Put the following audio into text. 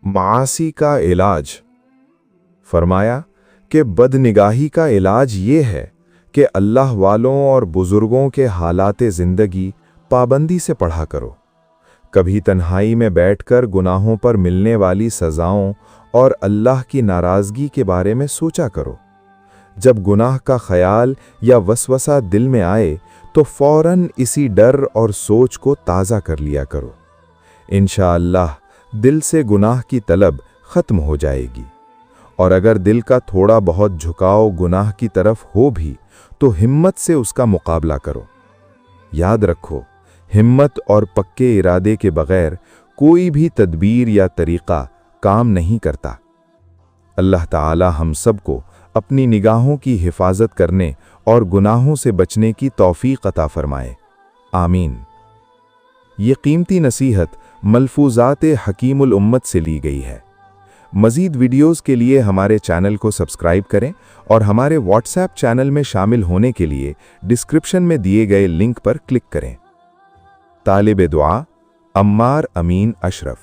मासी का इलाज। फरमाया कि बदनिगाही का इलाज ये है कि अल्लाह वालों और बुजुर्गों के हालात ज़िंदगी पाबंदी से पढ़ा करो। कभी तन्हाई में बैठकर गुनाहों पर मिलने वाली सज़ाओं और अल्लाह की नाराज़गी के बारे में सोचा करो। जब गुनाह का ख्याल या वसवसा दिल में आए तो फ़ौरन इसी डर और सोच को ताज़ा कर लिया करो। इंशाअल्लाह दिल से गुनाह की तलब ख़त्म हो जाएगी। और अगर दिल का थोड़ा बहुत झुकाव गुनाह की तरफ हो भी तो हिम्मत से उसका मुकाबला करो। याद रखो, हिम्मत और पक्के इरादे के बगैर कोई भी तदबीर या तरीक़ा काम नहीं करता। अल्लाह ताला हम सबको अपनी निगाहों की हिफाजत करने और गुनाहों से बचने की तौफीक अता फरमाए। आमीन। ये कीमती नसीहत मलफूज़ात हकीमुल उम्मत से ली गई है। मज़ीद वीडियोज़ के लिए हमारे चैनल को सब्सक्राइब करें और हमारे व्हाट्सएप चैनल में शामिल होने के लिए डिस्क्रिप्शन में दिए गए लिंक पर क्लिक करें। तालिब दुआ अम्मार अमीन अशरफ।